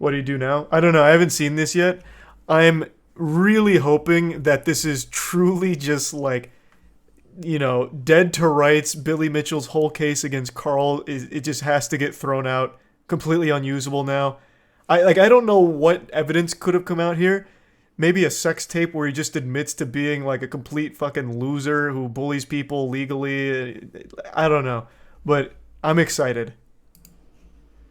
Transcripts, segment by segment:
What do you do now? I don't know. I haven't seen this yet. I'm really hoping that this is truly just like, dead to rights. Billy Mitchell's whole case against Karl it just has to get thrown out, completely unusable now. I don't know what evidence could have come out here. Maybe a sex tape where he just admits to being like a complete fucking loser who bullies people legally. I don't know, but I'm excited.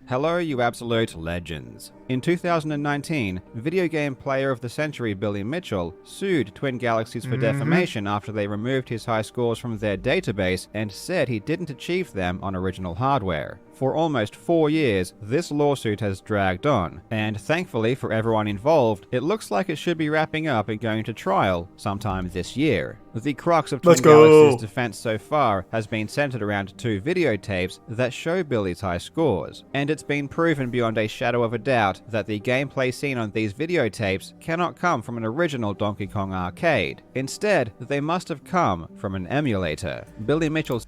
Hello, you absolute legends. In 2019, Video Game Player of the Century Billy Mitchell sued Twin Galaxies for defamation after they removed his high scores from their database and said he didn't achieve them on original hardware. For almost 4 years, this lawsuit has dragged on, and thankfully for everyone involved, it looks like it should be wrapping up and going to trial sometime this year. The crux of Twin Galaxies' defense so far has been centered around 2 videotapes that show Billy's high scores, and it's been proven beyond a shadow of a doubt that the gameplay seen on these videotapes cannot come from an original Donkey Kong arcade. Instead, they must have come from an emulator. Billy Mitchell's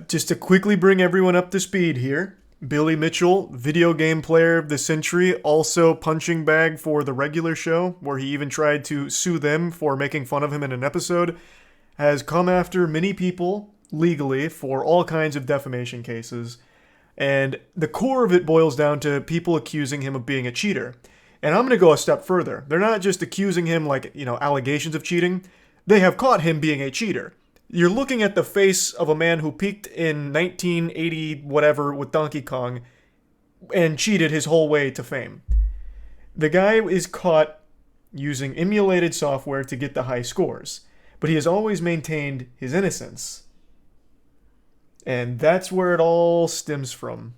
Just to quickly bring everyone up to speed here, Billy Mitchell, Video Game Player of the Century, also punching bag for the regular show, where he even tried to sue them for making fun of him in an episode, has come after many people legally for all kinds of defamation cases. And the core of it boils down to people accusing him of being a cheater. And I'm going to go a step further. They're not just accusing him like, allegations of cheating. They have caught him being a cheater. You're looking at the face of a man who peaked in 1980 whatever with Donkey Kong and cheated his whole way to fame. The guy is caught using emulated software to get the high scores, but he has always maintained his innocence. And that's where it all stems from.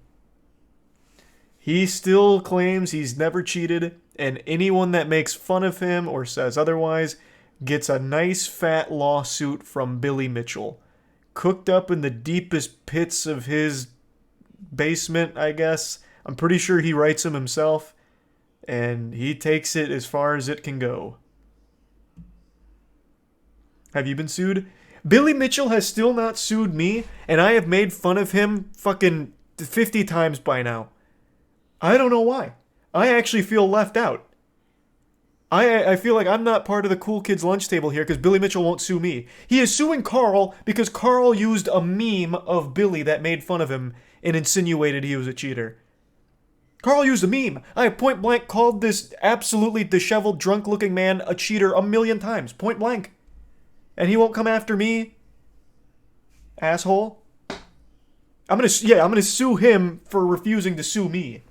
He still claims he's never cheated, and anyone that makes fun of him or says otherwise gets a nice fat lawsuit from Billy Mitchell, cooked up in the deepest pits of his basement, I guess. I'm pretty sure he writes them himself, and he takes it as far as it can go. Have you been sued? Billy Mitchell has still not sued me, and I have made fun of him fucking 50 times by now. I don't know why. I actually feel left out. I feel like I'm not part of the cool kids lunch table here because Billy Mitchell won't sue me. He is suing Karl because Karl used a meme of Billy that made fun of him and insinuated he was a cheater. Karl used a meme. I point blank called this absolutely disheveled, drunk-looking man a cheater a million times. Point blank. And he won't come after me? Asshole. I'm gonna sue him for refusing to sue me.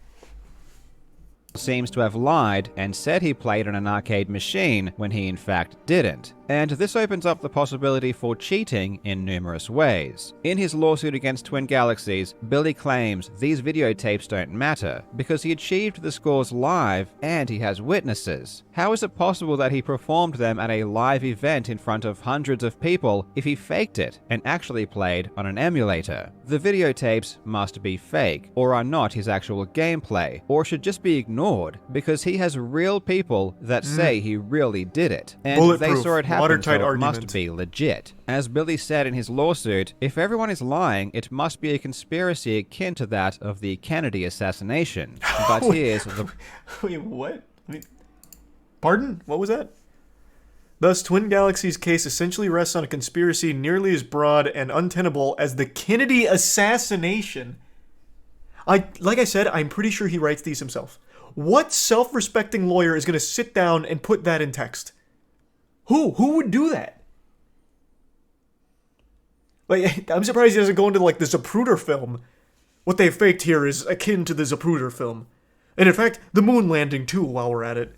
Seems to have lied and said he played on an arcade machine when he in fact didn't. And this opens up the possibility for cheating in numerous ways. In his lawsuit against Twin Galaxies, Billy claims these videotapes don't matter because he achieved the scores live and he has witnesses. How is it possible that he performed them at a live event in front of hundreds of people if he faked it and actually played on an emulator? The videotapes must be fake or are not his actual gameplay or should just be ignored because he has real people that say he really did it. And they saw it happen. So it must be legit. As Billy said in his lawsuit, if everyone is lying, it must be a conspiracy akin to that of the Kennedy assassination. But here's the... Wait, what? Pardon? What was that? Thus, Twin Galaxies' case essentially rests on a conspiracy nearly as broad and untenable as the Kennedy assassination. Like I said, I'm pretty sure he writes these himself. What self-respecting lawyer is going to sit down and put that in text? Who would do that? Like, I'm surprised he doesn't go into, like, the Zapruder film. What they faked here is akin to the Zapruder film. And in fact, the moon landing, too, while we're at it.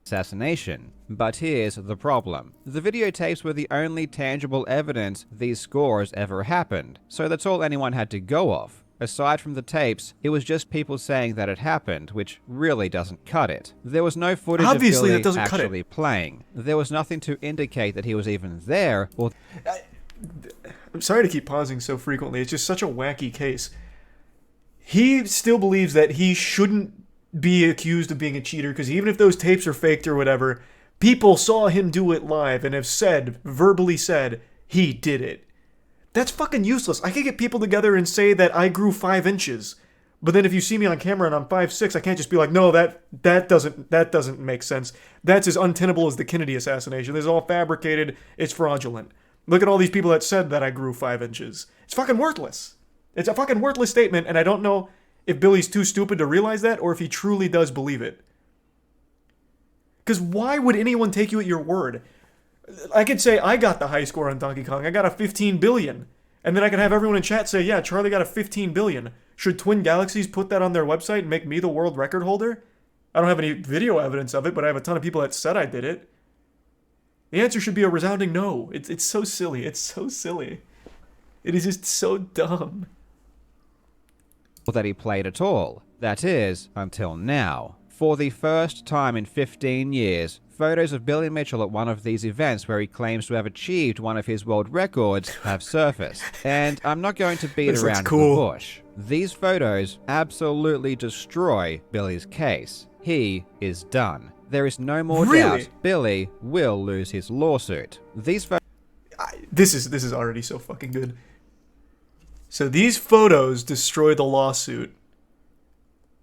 Assassination. But here's the problem. The videotapes were the only tangible evidence these scores ever happened, so that's all anyone had to go off. Aside from the tapes, it was just people saying that it happened, which really doesn't cut it. There was no footage of Billy actually playing. There was nothing to indicate that he was even there, or... I'm sorry to keep pausing so frequently, it's just such a wacky case. He still believes that he shouldn't be accused of being a cheater, because even if those tapes are faked or whatever, people saw him do it live and have verbally said, he did it. That's fucking useless. I could get people together and say that I grew 5 inches. But then if you see me on camera and I'm 5'6", I can't just be like, no, that doesn't make sense. That's as untenable as the Kennedy assassination. This is all fabricated. It's fraudulent. Look at all these people that said that I grew 5 inches. It's fucking worthless. It's a fucking worthless statement, and I don't know if Billy's too stupid to realize that or if he truly does believe it. Because why would anyone take you at your word? I could say I got the high score on Donkey Kong. I got a 15 billion. And then I could have everyone in chat say, yeah, Charlie got a 15 billion. Should Twin Galaxies put that on their website and make me the world record holder? I don't have any video evidence of it, but I have a ton of people that said I did it. The answer should be a resounding no. It's so silly. It's so silly. It is just so dumb. That he played at all. That is, until now. For the first time in 15 years, photos of Billy Mitchell at one of these events where he claims to have achieved one of his world records have surfaced. And I'm not going to beat around the bush. These photos absolutely destroy Billy's case. He is done. There is no more doubt Billy will lose his lawsuit. These photos... This is already so fucking good. So these photos destroy the lawsuit.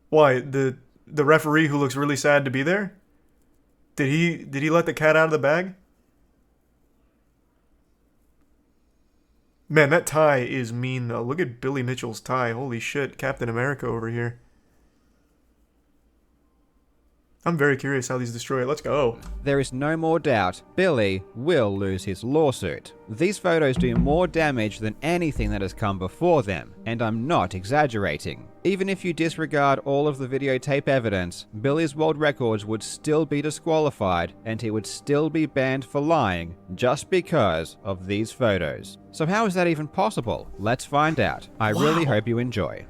Why? The referee who looks really sad to be there? Did he let the cat out of the bag? Man, that tie is mean though. Look at Billy Mitchell's tie. Holy shit, Captain America over here. I'm very curious how these destroy it. Let's go. There is no more doubt Billy will lose his lawsuit. These photos do more damage than anything that has come before them, and I'm not exaggerating. Even if you disregard all of the videotape evidence, Billy's world records would still be disqualified, and he would still be banned for lying just because of these photos. So how is that even possible? Let's find out. I really hope you enjoy.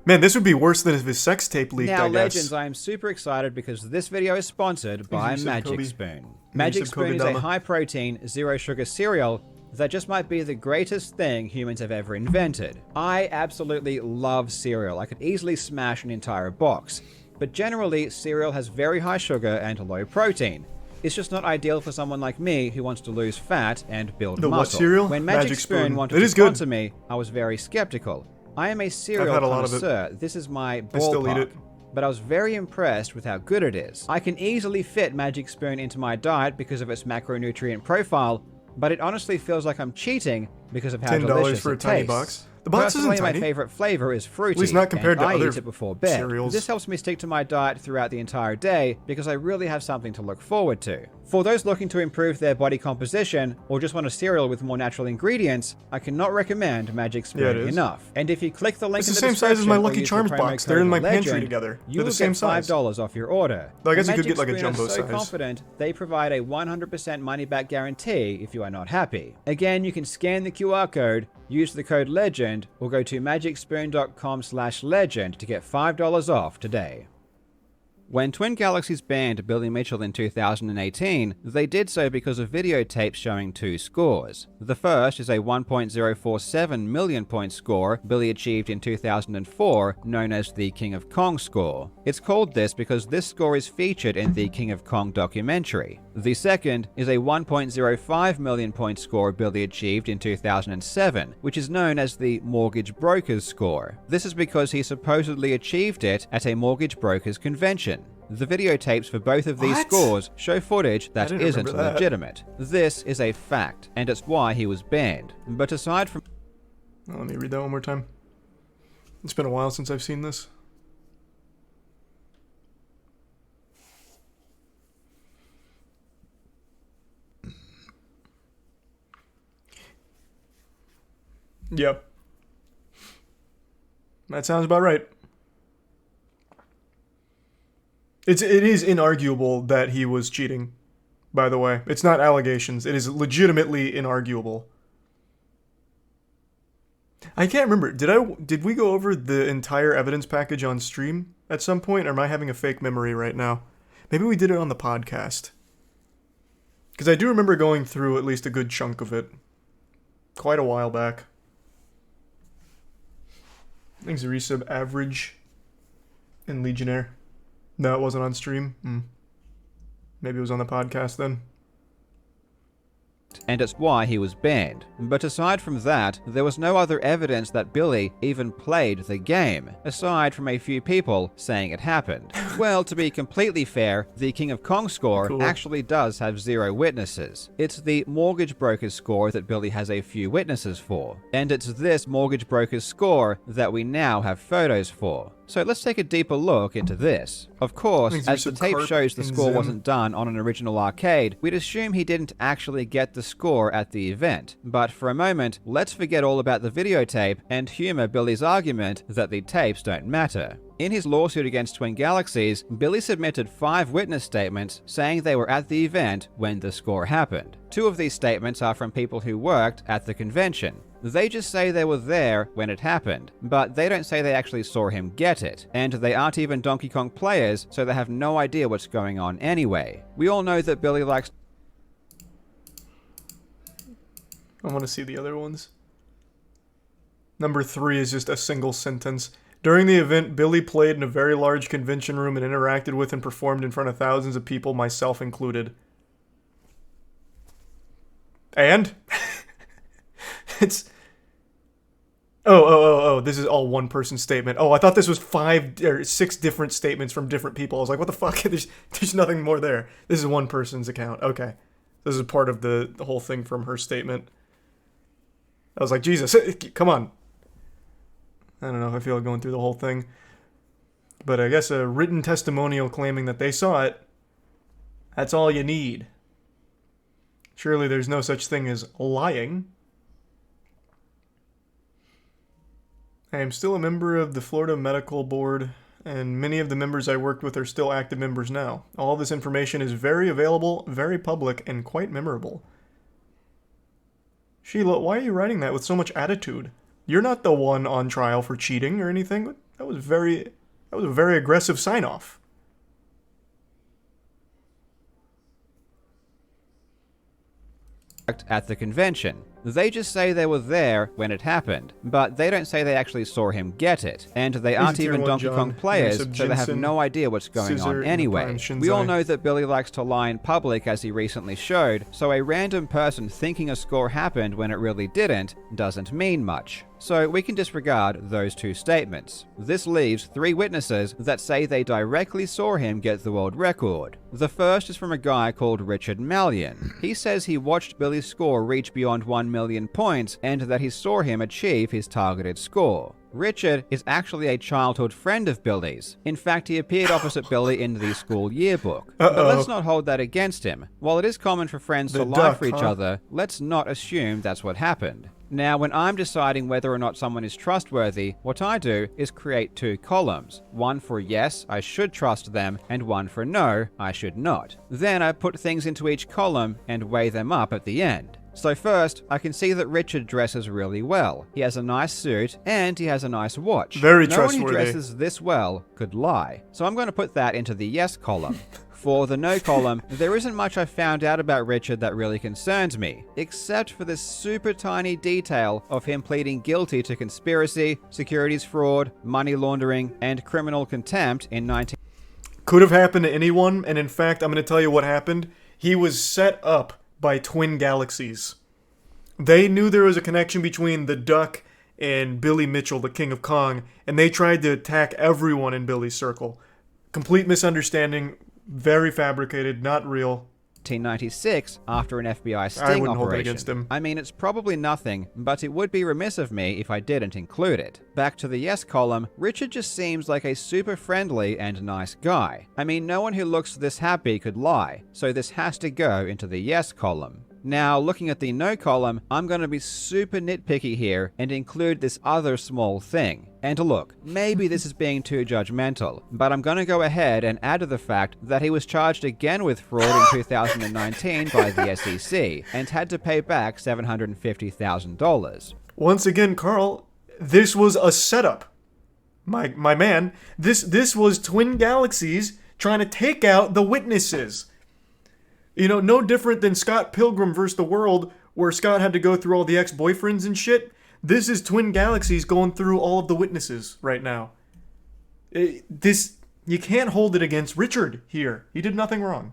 Man, this would be worse than if his sex tape leaked, I guess. Now, Legends, I am super excited because this video is sponsored by Magic Spoon. Magic Spoon is a high-protein, zero-sugar cereal that just might be the greatest thing humans have ever invented. I absolutely love cereal. I could easily smash an entire box. But generally, cereal has very high sugar and low protein. It's just not ideal for someone like me who wants to lose fat and build muscle. What cereal? When Magic Spoon wanted to sponsor me, I was very skeptical. I am a cereal connoisseur. This is my ballpark. I still eat it. But I was very impressed with how good it is. I can easily fit Magic Spoon into my diet because of its macronutrient profile, but it honestly feels like I'm cheating because of how delicious for a tiny box. The box Personally, isn't tiny. My favorite flavor is fruity, at least not compared to I other eat it before bed. cereals. This helps me stick to my diet throughout the entire day because I really have something to look forward to. For those looking to improve their body composition or just want a cereal with more natural ingredients, I cannot recommend Magic Spoon enough. And if you click the link in the description, it's the same size as my Lucky Charms box. They're in my pantry together. You will get $5 off your order. I guess you could get like a jumbo size. So confident, they provide a 100% money-back guarantee if you are not happy. Again, you can scan the QR code, use the code LEGEND, or go to magicspoon.com/legend to get $5 off today. When Twin Galaxies banned Billy Mitchell in 2018, they did so because of videotapes showing two scores. The first is a 1.047 million point score Billy achieved in 2004, known as the King of Kong score. It's called this because this score is featured in the King of Kong documentary. The second is a 1.05 million point score Billy achieved in 2007, which is known as the Mortgage Brokers score. This is because he supposedly achieved it at a mortgage brokers convention. The videotapes for both of these scores show footage that isn't legitimate. This is a fact, and it's why he was banned. But aside from... Let me read that one more time. It's been a while since I've seen this. Yep. That sounds about right. It is inarguable that he was cheating, by the way. It's not allegations. It is legitimately inarguable. I can't remember. Did we go over the entire evidence package on stream at some point, or am I having a fake memory right now? Maybe we did it on the podcast. Because I do remember going through at least a good chunk of it. Quite a while back. I think Zarisub average and Legionnaire. No, it wasn't on stream. Maybe it was on the podcast then. worked, and it's why he was banned. But aside from that, there was no other evidence that Billy even played the game, aside from a few people saying it happened. Well, to be completely fair, the King of Kong score actually does have 0 witnesses. It's the mortgage broker's score that Billy has a few witnesses for, and it's this mortgage broker's score that we now have photos for. So let's take a deeper look into this. Of course, as the tape shows the score wasn't done on an original arcade, we'd assume he didn't actually get the score at the event. But for a moment, let's forget all about the videotape and humor Billy's argument that the tapes don't matter. In his lawsuit against Twin Galaxies, Billy submitted 5 witness statements saying they were at the event when the score happened. 2 of these statements are from people who worked at the convention. They just say they were there when it happened, but they don't say they actually saw him get it, and they aren't even Donkey Kong players, so they have no idea what's going on anyway. We all know that Billy likes... I want to see the other ones. Number 3 is just a single sentence. During the event, Billy played in a very large convention room and interacted with and performed in front of thousands of people, myself included. And? It's... Oh, this is all one person's statement. Oh, I thought this was 5 or 6 different statements from different people. I was like, what the fuck? There's nothing more there. This is one person's account. Okay. This is part of the whole thing from her statement. I was like, Jesus, come on. I don't know if I feel like going through the whole thing. But I guess a written testimonial claiming that they saw it, that's all you need. Surely there's no such thing as lying. I am still a member of the Florida Medical Board, and many of the members I worked with are still active members now. All this information is very available, very public, and quite memorable. Sheila, why are you writing that with so much attitude? You're not the one on trial for cheating or anything. That was a very aggressive sign-off. At the convention. They just say they were there when it happened, but they don't say they actually saw him get it, and they aren't even Donkey Kong players, so they have no idea what's going on anyway. We all know that Billy likes to lie in public, as he recently showed, so a random person thinking a score happened when it really didn't doesn't mean much. So we can disregard those 2 statements. This leaves 3 witnesses that say they directly saw him get the world record. The first is from a guy called Richard Mallion. He says he watched Billy's score reach beyond 1 million points and that he saw him achieve his targeted score. Richard is actually a childhood friend of Billy's. In fact, he appeared opposite Billy in the school yearbook. But let's not hold that against him. While it is common for friends to lie for each other, let's not assume that's what happened. Now, when I'm deciding whether or not someone is trustworthy, what I do is create 2 columns. One for yes, I should trust them, and one for no, I should not. Then I put things into each column and weigh them up at the end. So first, I can see that Richard dresses really well. He has a nice suit, and he has a nice watch. Very trustworthy. No one who dresses this well could lie. So I'm going to put that into the yes column. For the no column, there isn't much I found out about Richard that really concerns me, except for this super tiny detail of him pleading guilty to conspiracy, securities fraud, money laundering, and criminal contempt in 19... Could have happened to anyone, and in fact, I'm going to tell you what happened. He was set up by Twin Galaxies. They knew there was a connection between the Duck and Billy Mitchell, the King of Kong, and they tried to attack everyone in Billy's circle. Complete misunderstanding, very fabricated, not real. 1996 after an FBI sting I wouldn't operation. hold it against him. I mean, it's probably nothing, but it would be remiss of me if I didn't include it. Back to the yes column, Richard just seems like a super friendly and nice guy. I mean, no one who looks this happy could lie, so this has to go into the yes column. Now, looking at the no column, I'm going to be super nitpicky here and include this other small thing. And look, maybe this is being too judgmental, but I'm going to go ahead and add to the fact that he was charged again with fraud in 2019 by the SEC and had to pay back $750,000. Once again, Karl, this was a setup. My man, this was Twin Galaxies trying to take out the witnesses. You know, no different than Scott Pilgrim vs. the World, where Scott had to go through all the ex-boyfriends and shit. This is Twin Galaxies going through all of the witnesses right now. You can't hold it against Richard here. He did nothing wrong.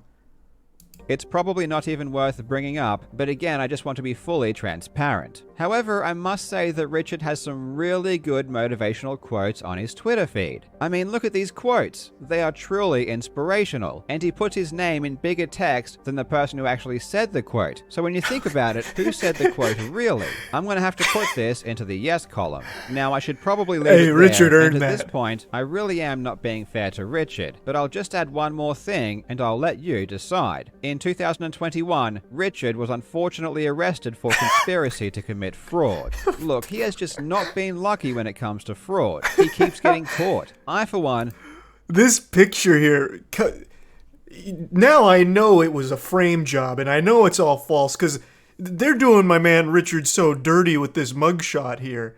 It's probably not even worth bringing up, but again, I just want to be fully transparent. However, I must say that Richard has some really good motivational quotes on his Twitter feed. I mean, look at these quotes. They are truly inspirational, and he puts his name in bigger text than the person who actually said the quote. So when you think about it, who said the quote really? I'm going to have to put this into the yes column. Now, I should probably leave it there, Richard earned and at that. this point, I really am not being fair to Richard, but I'll just add one more thing, and I'll let you decide. In 2021, Richard was unfortunately arrested for conspiracy to commit fraud. Look, he has just not been lucky when it comes to fraud. He keeps getting caught. I, for one... This picture here... Now I know it was a frame job, and I know it's all false, because they're doing my man Richard so dirty with this mugshot here.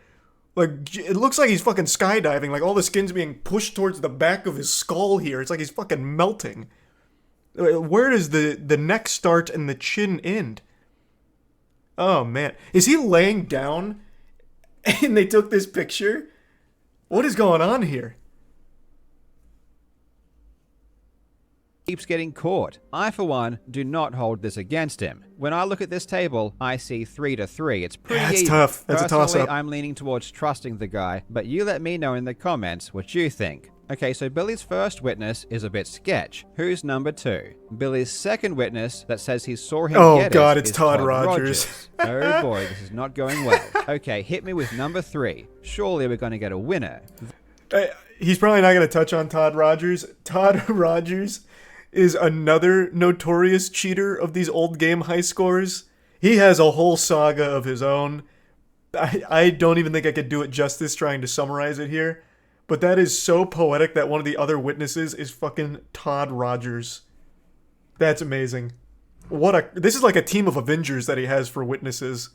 Like, it looks like he's fucking skydiving, like all the skin's being pushed towards the back of his skull here. It's like he's fucking melting. Where does the neck start and the chin end? Oh, man. Is he laying down and they took this picture? What is going on here? Keeps getting caught. I, for one, do not hold this against him. When I look at this table, I see 3-3. It's pretty That's even. tough. That's Personally, a toss-up. I'm leaning towards trusting the guy, but you let me know in the comments what you think. Okay, so Billy's first witness is a bit sketch. Who's number 2? Billy's second witness that says he saw him Oh, get God, it it's is Todd Rogers. Oh boy, this is not going well. Okay, hit me with number 3. Surely we're going to get a winner. He's probably not going to touch on Todd Rogers. Todd Rogers is another notorious cheater of these old game high scores. He has a whole saga of his own. I don't even think I could do it justice trying to summarize it here. But that is so poetic that one of the other witnesses is fucking Todd Rogers. That's amazing. This is like a team of Avengers that he has for witnesses.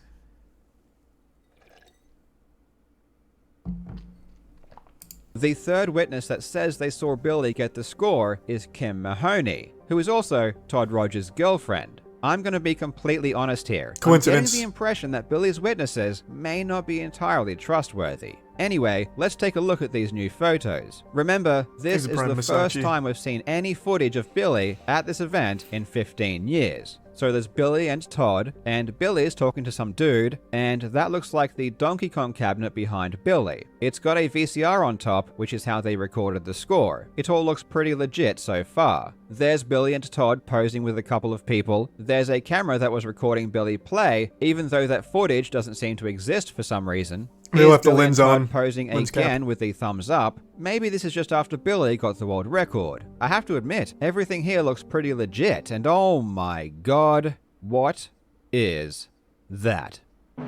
The third witness that says they saw Billy get the score is Kim Mahoney, who is also Todd Rogers' girlfriend. I'm going to be completely honest here. Coincidence. I'm getting the impression that Billy's witnesses may not be entirely trustworthy. Anyway, let's take a look at these new photos. Remember, this is the first time we've seen any footage of Billy at this event in 15 years. So there's Billy and Todd, and Billy's talking to some dude, and that looks like the Donkey Kong cabinet behind Billy. It's got a VCR on top, which is how they recorded the score. It all looks pretty legit so far. There's Billy and Todd posing with a couple of people. There's a camera that was recording Billy play, even though that footage doesn't seem to exist for some reason. They left the Billy lens and Todd on. posing Lens again cap. with the thumbs up. Maybe this is just after Billy got the world record. I have to admit, everything here looks pretty legit, and oh my god, what is that? I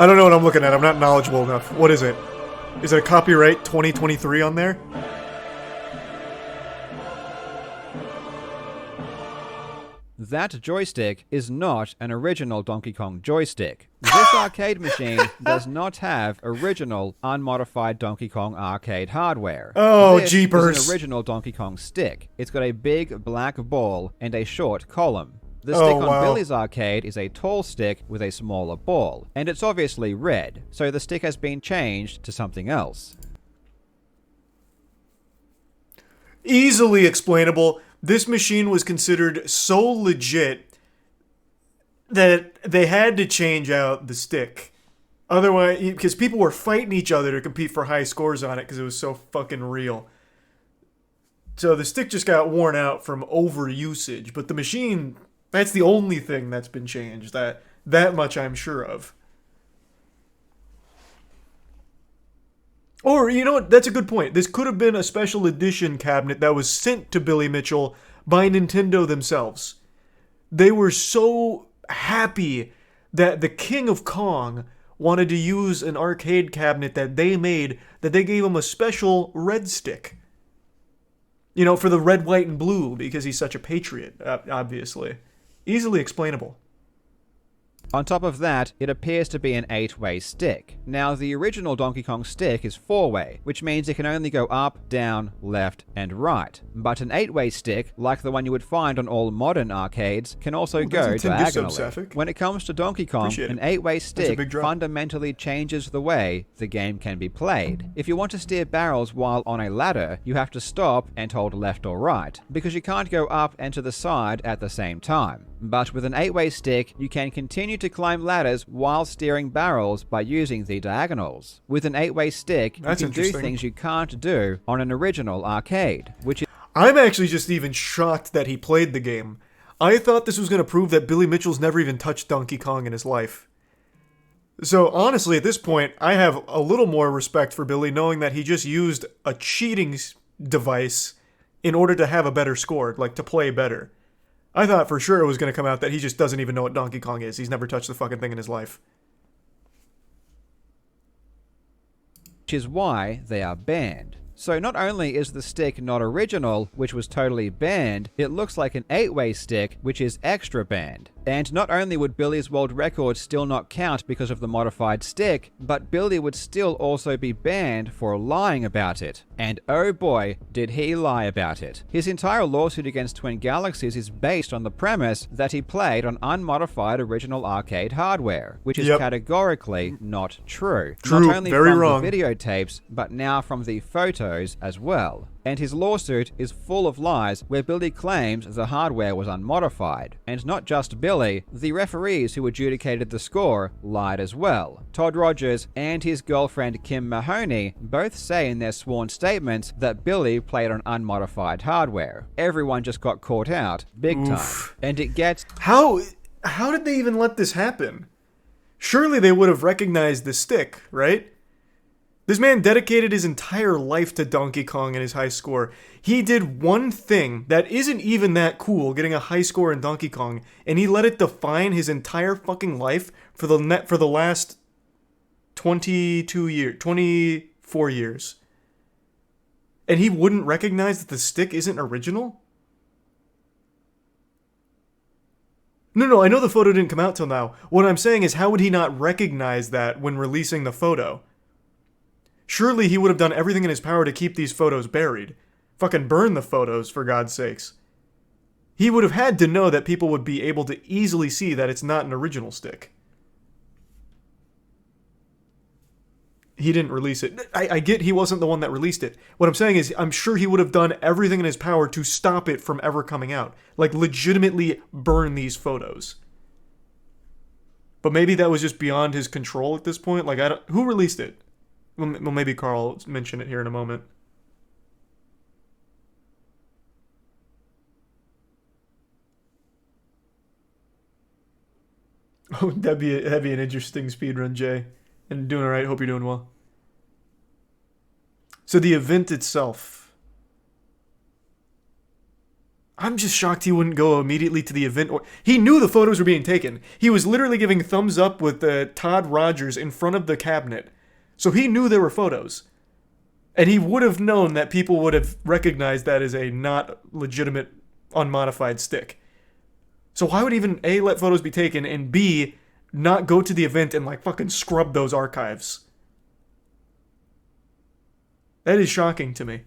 don't know what I'm looking at. I'm not knowledgeable enough. What is it? Is it a copyright 2023 on there? That joystick is not an original Donkey Kong joystick. This arcade machine does not have original, unmodified Donkey Kong arcade hardware. Oh, This jeepers. is an original Donkey Kong stick. It's got a big black ball and a short column. The Oh, stick on wow. Billy's arcade is a tall stick with a smaller ball, and it's obviously red, so the stick has been changed to something else. Easily explainable. This machine was considered so legit that they had to change out the stick. Otherwise, because people were fighting each other to compete for high scores on it because it was so fucking real. So the stick just got worn out from overusage, but the machine, that's the only thing that's been changed. That much I'm sure of. Or, you know what, that's a good point. This could have been a special edition cabinet that was sent to Billy Mitchell by Nintendo themselves. They were so happy that the King of Kong wanted to use an arcade cabinet that they made that they gave him a special red stick. You know, for the red, white, and blue, because he's such a patriot, obviously. Easily explainable. On top of that, it appears to be an 8-way stick. Now, the original Donkey Kong stick is 4-way, which means it can only go up, down, left, and right. But an 8-way stick, like the one you would find on all modern arcades, can also go diagonally. When it comes to Donkey Kong, an 8-way stick fundamentally changes the way the game can be played. If you want to steer barrels while on a ladder, you have to stop and hold left or right, because you can't go up and to the side at the same time. But with an 8-way stick, you can continue to climb ladders while steering barrels by using the diagonals. With an 8-way stick, you can do things you can't do on an original arcade, which is... I'm actually just even shocked that he played the game. I thought this was going to prove that Billy Mitchell's never even touched Donkey Kong in his life. So honestly, at this point, I have a little more respect for Billy, knowing that he just used a cheating device in order to have a better score, like to play better. I thought for sure it was going to come out that he just doesn't even know what Donkey Kong is. He's never touched the fucking thing in his life. Which is why they are banned. So not only is the stick not original, which was totally banned, it looks like an 8-way stick, which is extra banned. And not only would Billy's world record still not count because of the modified stick, but Billy would still also be banned for lying about it. And oh boy, did he lie about it. His entire lawsuit against Twin Galaxies is based on the premise that he played on unmodified original arcade hardware, which is categorically not true. Not only from the videotapes, but now from the photos as well. And his lawsuit is full of lies where Billy claims the hardware was unmodified. And not just Billy, the referees who adjudicated the score lied as well. Todd Rogers and his girlfriend Kim Mahoney both say in their sworn statements that Billy played on unmodified hardware. Everyone just got caught out, big time. And it gets... How did they even let this happen? Surely they would have recognized the stick, right? This man dedicated his entire life to Donkey Kong and his high score. He did one thing that isn't even that cool, getting a high score in Donkey Kong, and he let it define his entire fucking life for the last 24 years. And he wouldn't recognize that the stick isn't original? No, I know the photo didn't come out till now. What I'm saying is, how would he not recognize that when releasing the photo? Surely he would have done everything in his power to keep these photos buried. Fucking burn the photos, for God's sakes. He would have had to know that people would be able to easily see that it's not an original stick. He didn't release it. I get he wasn't the one that released it. What I'm saying is, I'm sure he would have done everything in his power to stop it from ever coming out. Like, legitimately burn these photos. But maybe that was just beyond his control at this point. Like, who released it? Well, maybe Karl will mention it here in a moment. Oh, that'd be an interesting speedrun, Jay. And doing alright, hope you're doing well. So the event itself. I'm just shocked he wouldn't go immediately to the event. He knew the photos were being taken. He was literally giving thumbs up with Todd Rogers in front of the cabinet. So he knew there were photos. And he would have known that people would have recognized that as a not legitimate, unmodified stick. So why would even A, let photos be taken, and B, not go to the event and like fucking scrub those archives? That is shocking to me.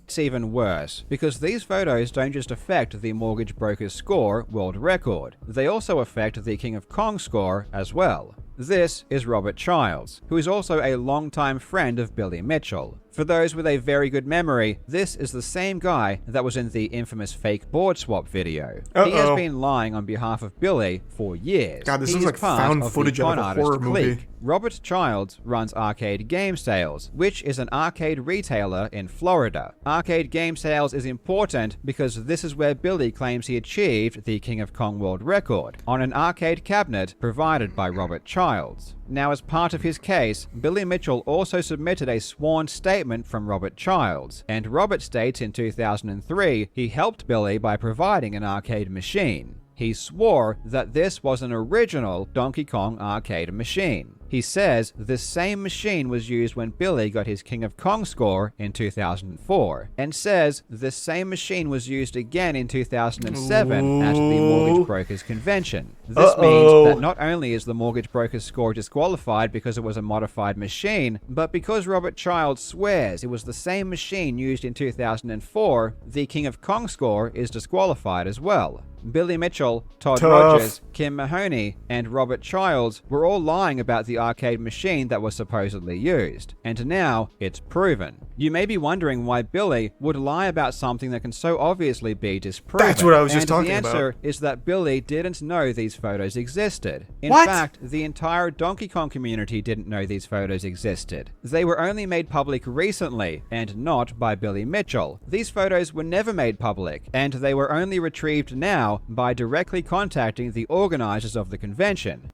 It's even worse, because these photos don't just affect the mortgage broker's score world record, they also affect the King of Kong score as well. This is Robert Childs, who is also a longtime friend of Billy Mitchell. For those with a very good memory, this is the same guy that was in the infamous fake board swap video. He has been lying on behalf of Billy for years. God, this looks like found footage out of a horror movie. Robert Childs runs Arcade Game Sales, which is an arcade retailer in Florida. Arcade Game Sales is important because this is where Billy claims he achieved the King of Kong world record, on an arcade cabinet provided by Robert Childs. Now, as part of his case, Billy Mitchell also submitted a sworn statement from Robert Childs, and Robert states in 2003 he helped Billy by providing an arcade machine. He swore that this was an original Donkey Kong arcade machine. He says this same machine was used when Billy got his King of Kong score in 2004, and says this same machine was used again in 2007 at the Mortgage Brokers Convention. This means that not only is the Mortgage Brokers score disqualified because it was a modified machine, but because Robert Childs swears it was the same machine used in 2004, the King of Kong score is disqualified as well. Billy Mitchell, Todd Rogers, Kim Mahoney, and Robert Childs were all lying about the arcade machine that was supposedly used, and now it's proven. You may be wondering why Billy would lie about something that can so obviously be disproven. That's what I was just talking about. The answer is that Billy didn't know these photos existed. In fact, the entire Donkey Kong community didn't know these photos existed. They were only made public recently, and not by Billy Mitchell. These photos were never made public, and they were only retrieved now by directly contacting the organizers of the convention.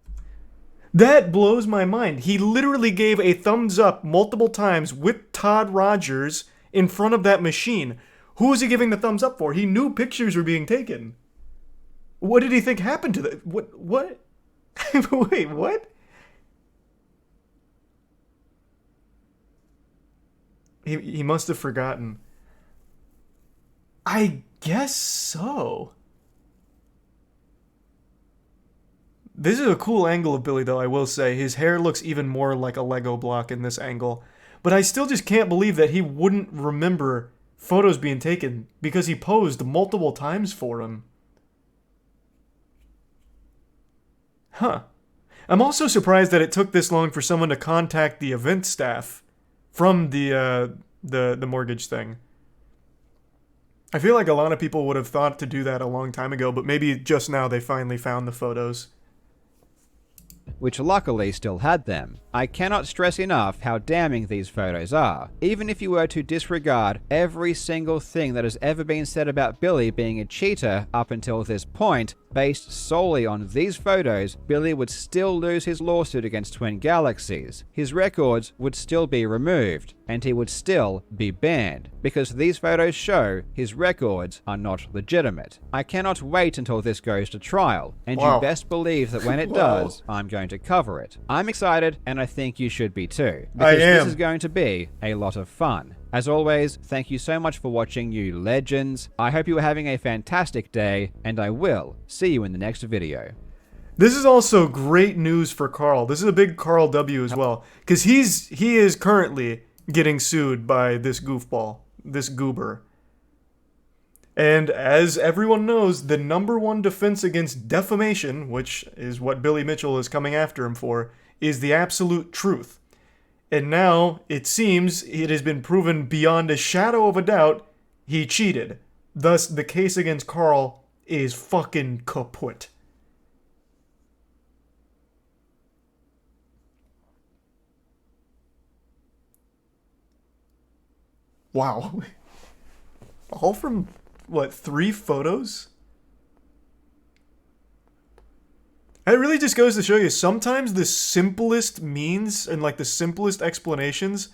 That blows my mind. He literally gave a thumbs up multiple times with Todd Rogers in front of that machine. Who was he giving the thumbs up for? He knew pictures were being taken. What did he think happened to that? What? Wait, what? He must have forgotten. I guess so. This is a cool angle of Billy, though, I will say. His hair looks even more like a Lego block in this angle. But I still just can't believe that he wouldn't remember photos being taken because he posed multiple times for him. Huh. I'm also surprised that it took this long for someone to contact the event staff from the mortgage thing. I feel like a lot of people would have thought to do that a long time ago, but maybe just now they finally found the photos. Which luckily still had them. I cannot stress enough how damning these photos are. Even if you were to disregard every single thing that has ever been said about Billy being a cheater up until this point, based solely on these photos, Billy would still lose his lawsuit against Twin Galaxies. His records would still be removed, and he would still be banned, because these photos show his records are not legitimate. I cannot wait until this goes to trial, and you best believe that when it does, I'm going to cover it. I'm excited, and I think you should be too, because this is going to be a lot of fun. As always, thank you so much for watching, you legends. I hope you are having a fantastic day, and I will see you in the next video. This is also great news for Karl. This is a big Karl W as well, because he is currently getting sued by this goofball, this goober. And as everyone knows, the #1 defense against defamation, which is what Billy Mitchell is coming after him for, is the absolute truth. And now, it seems, it has been proven beyond a shadow of a doubt, he cheated. Thus, the case against Karl is fucking kaput. Wow. All from, what, 3 photos? It really just goes to show you, sometimes the simplest means and like the simplest explanations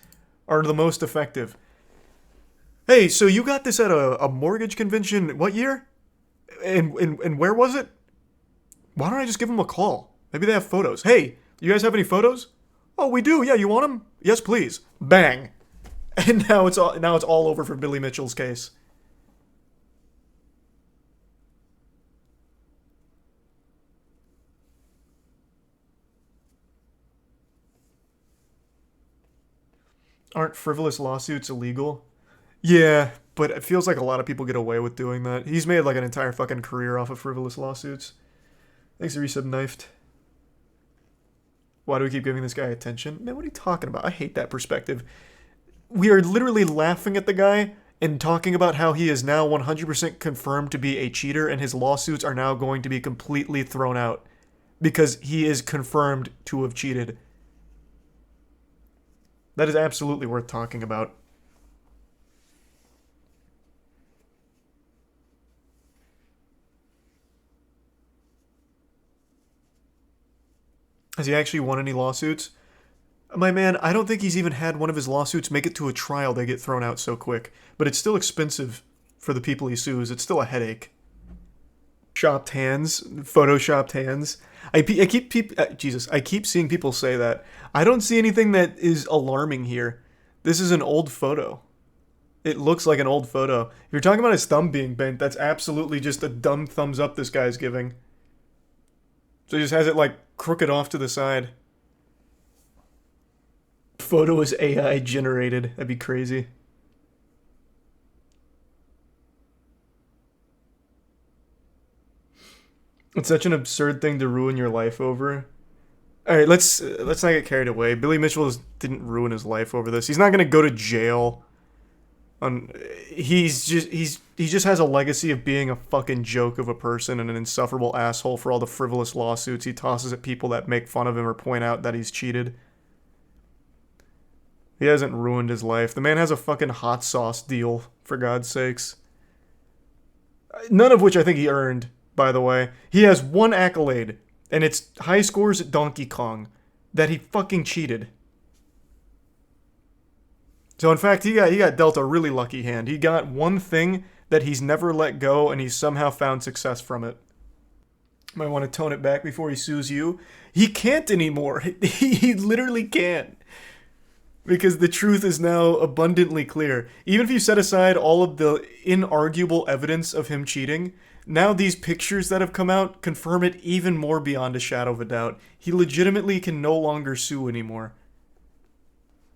are the most effective. Hey, so you got this at a mortgage convention, what year? And where was it? Why don't I just give them a call? Maybe they have photos. Hey, you guys have any photos? Oh, we do. Yeah, you want them? Yes, please. Bang. And now it's all over for Billy Mitchell's case. Aren't frivolous lawsuits illegal? Yeah, but it feels like a lot of people get away with doing that. He's made like an entire fucking career off of frivolous lawsuits. Thanks, Resub Knifed. Why do we keep giving this guy attention? Man, what are you talking about? I hate that perspective. We are literally laughing at the guy and talking about how he is now 100% confirmed to be a cheater and his lawsuits are now going to be completely thrown out because he is confirmed to have cheated. That is absolutely worth talking about. Has he actually won any lawsuits? My man, I don't think he's even had one of his lawsuits make it to a trial. They get thrown out so quick. But it's still expensive for the people he sues. It's still a headache. Shopped hands, photoshopped hands. I keep seeing people say that. I don't see anything that is alarming here. This is an old photo. It looks like an old photo. If you're talking about his thumb being bent, that's absolutely just a dumb thumbs up this guy's giving. So he just has it like crooked off to the side. Photo is AI generated. That'd be crazy. It's such an absurd thing to ruin your life over. All right, let's not get carried away. Billy Mitchell didn't ruin his life over this. He's not gonna go to jail. He just has a legacy of being a fucking joke of a person and an insufferable asshole for all the frivolous lawsuits he tosses at people that make fun of him or point out that he's cheated. He hasn't ruined his life. The man has a fucking hot sauce deal, for God's sakes. None of which I think he earned, by the way. He has one accolade, and it's high scores at Donkey Kong, that he fucking cheated. So in fact, he got dealt a really lucky hand. He got one thing that he's never let go, and he's somehow found success from it. Might want to tone it back before he sues you. He can't anymore. He literally can't. Because the truth is now abundantly clear. Even if you set aside all of the inarguable evidence of him cheating, now these pictures that have come out confirm it even more beyond a shadow of a doubt. He legitimately can no longer sue anymore.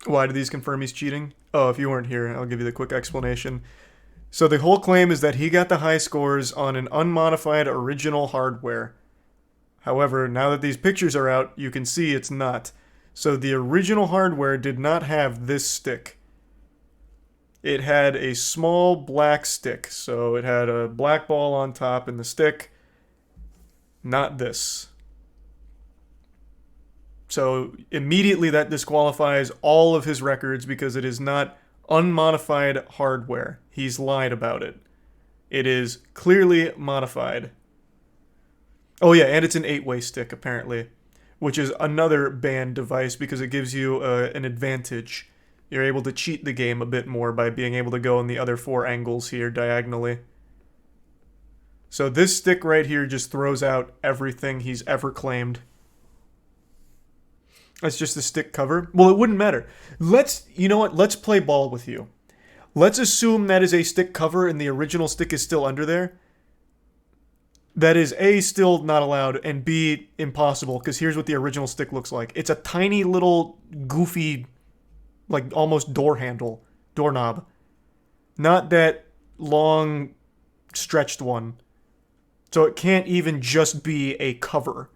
Why do these confirm he's cheating? Oh, if you weren't here, I'll give you the quick explanation. So the whole claim is that he got the high scores on an unmodified original hardware. However, now that these pictures are out, you can see it's not. So the original hardware did not have this stick. It had a small black stick. So it had a black ball on top and the stick. Not this. So immediately that disqualifies all of his records because it is not unmodified hardware. He's lied about it. It is clearly modified. Oh yeah, and it's an 8-way stick apparently, which is another banned device because it gives you an advantage. You're able to cheat the game a bit more by being able to go in the other 4 angles here diagonally. So this stick right here just throws out everything he's ever claimed. That's just the stick cover. Well, it wouldn't matter. You know what? Let's play ball with you. Let's assume that is a stick cover and the original stick is still under there. That is A, still not allowed, and B, impossible, because here's what the original stick looks like. It's a tiny little goofy, like almost doorknob. Not that long, stretched one. So it can't even just be a cover.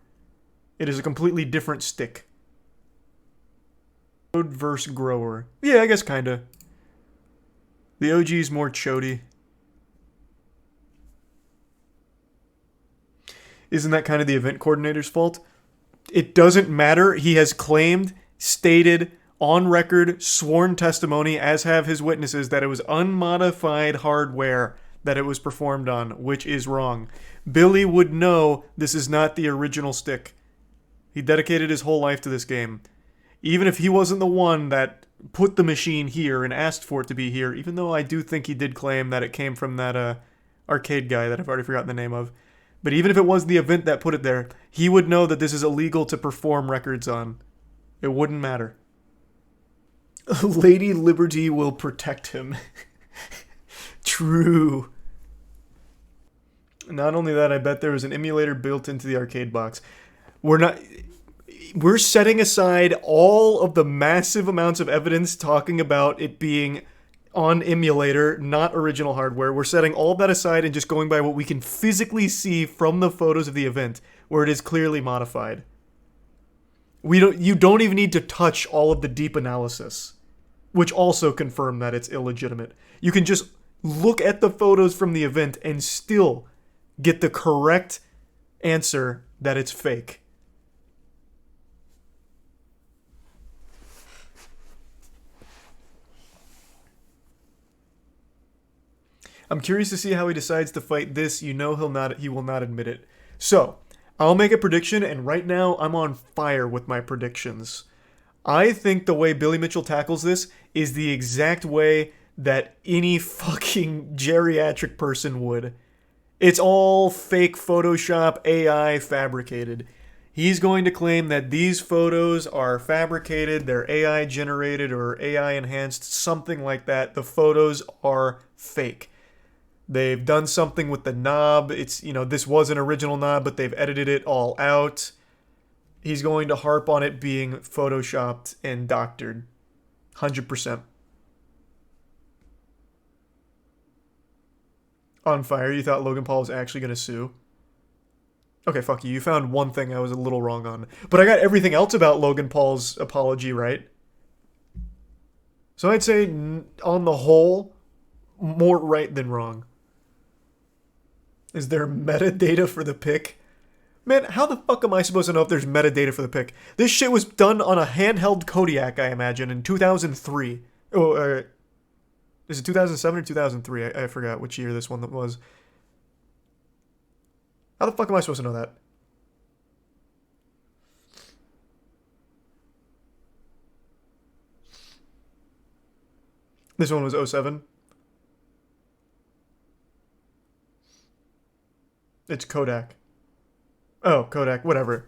It is a completely different stick. Road versus grower. Yeah, I guess kinda. The OG's more chody. Isn't that kind of the event coordinator's fault? It doesn't matter. He has claimed, stated, on record, sworn testimony, as have his witnesses, that it was unmodified hardware that it was performed on, which is wrong. Billy would know this is not the original stick. He dedicated his whole life to this game. Even if he wasn't the one that put the machine here and asked for it to be here, even though I do think he did claim that it came from that arcade guy that I've already forgotten the name of. But even if it was the event that put it there, he would know that this is illegal to perform records on. It wouldn't matter. Lady Liberty will protect him. True. Not only that, I bet there was an emulator built into the arcade box. We're setting aside all of the massive amounts of evidence talking about it being on emulator, not original hardware. We're setting all of that aside and just going by what we can physically see from the photos of the event, where it is clearly modified. You don't even need to touch all of the deep analysis, which also confirm that it's illegitimate. You can just look at the photos from the event and still get the correct answer that it's fake. I'm curious to see how he decides to fight this. You know he will not admit it. So, I'll make a prediction, and right now I'm on fire with my predictions. I think the way Billy Mitchell tackles this is the exact way that any fucking geriatric person would. It's all fake Photoshop AI fabricated. He's going to claim that these photos are fabricated, they're AI generated or AI enhanced, something like that. The photos are fake. They've done something with the knob. It's, this was an original knob, but they've edited it all out. He's going to harp on it being photoshopped and doctored. 100%. On fire, you thought Logan Paul was actually going to sue? Okay, fuck you. You found one thing I was a little wrong on. But I got everything else about Logan Paul's apology right. So I'd say, on the whole, more right than wrong. Is there metadata for the pic? Man, how the fuck am I supposed to know if there's metadata for the pic? This shit was done on a handheld Kodiak, I imagine, in 2003. Oh, is it 2007 or 2003? I forgot which year this one was. How the fuck am I supposed to know that? This one was 07. It's Kodak. Oh, Kodak, whatever.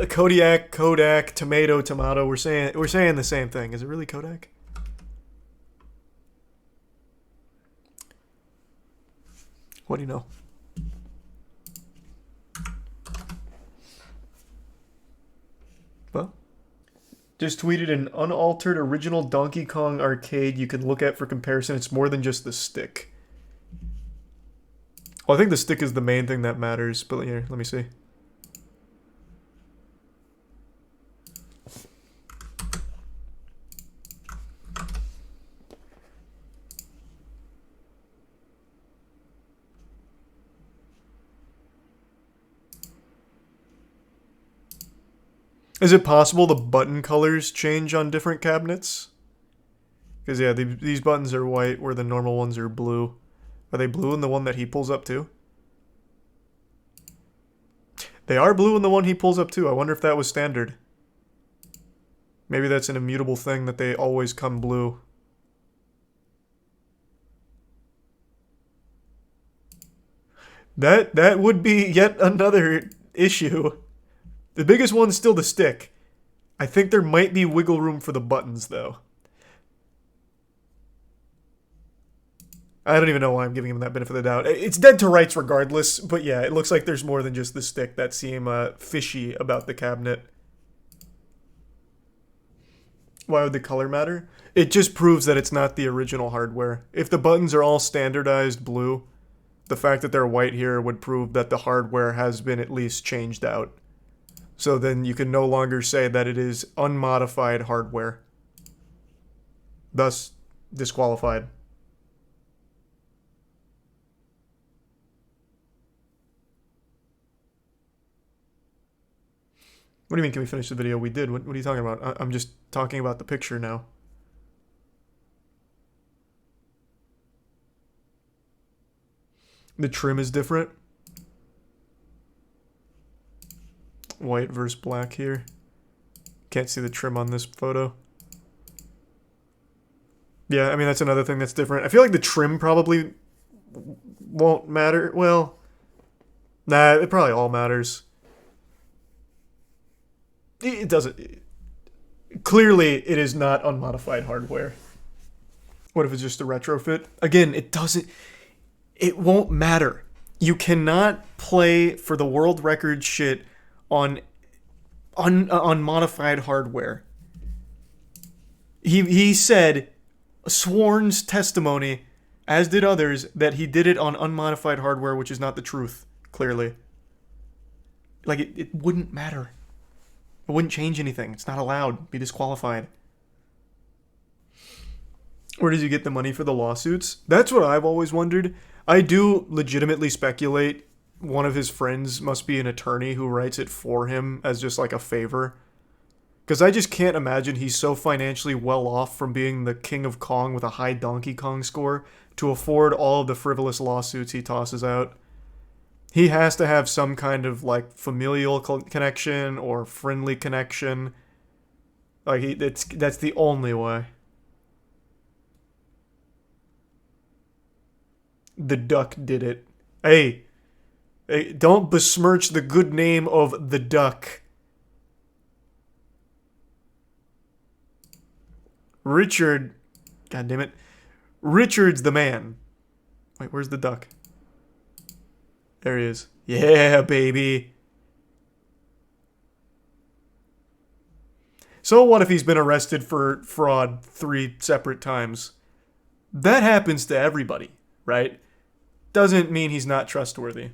Kodiak, Kodak, tomato. We're saying the same thing. Is it really Kodak? What do you know? Well, just tweeted an unaltered original Donkey Kong arcade you can look at for comparison. It's more than just the stick. Well, I think the stick is the main thing that matters, but here, let me see. Is it possible the button colors change on different cabinets? Because, yeah, these buttons are white where the normal ones are blue. Are they blue in the one that he pulls up too? They are blue in the one he pulls up too. I wonder if that was standard. Maybe that's an immutable thing that they always come blue. That would be yet another issue. The biggest one's still the stick. I think there might be wiggle room for the buttons, though. I don't even know why I'm giving him that benefit of the doubt. It's dead to rights regardless, but yeah, it looks like there's more than just the stick that seem fishy about the cabinet. Why would the color matter? It just proves that it's not the original hardware. If the buttons are all standardized blue, the fact that they're white here would prove that the hardware has been at least changed out. So then you can no longer say that it is unmodified hardware. Thus, disqualified. What do you mean, can we finish the video? We did. What are you talking about? I'm just talking about the picture now. The trim is different. White versus black here. Can't see the trim on this photo. Yeah, I mean, that's another thing that's different. I feel like the trim probably won't matter. Well, nah, it probably all matters. It doesn't. Clearly, it is not unmodified hardware. What if it's just a retrofit? Again, it doesn't. It won't matter. You cannot play for the world record shit on modified hardware. He said, sworn's testimony, as did others, that he did it on unmodified hardware, which is not the truth, clearly. Like, it wouldn't matter. It wouldn't change anything. It's not allowed. Be disqualified. Where does he get the money for the lawsuits? That's what I've always wondered. I do legitimately speculate one of his friends must be an attorney who writes it for him as just like a favor. Because I just can't imagine he's so financially well off from being the king of Kong with a high Donkey Kong score to afford all of the frivolous lawsuits he tosses out. He has to have some kind of like familial connection or friendly connection. Like that's the only way. The duck did it. Hey, hey, don't besmirch the good name of the duck. Richard, God damn it. Richard's the man. Wait, where's the duck? There he is. Yeah, baby. So what if he's been arrested for fraud 3 separate times? That happens to everybody, right? Doesn't mean he's not trustworthy.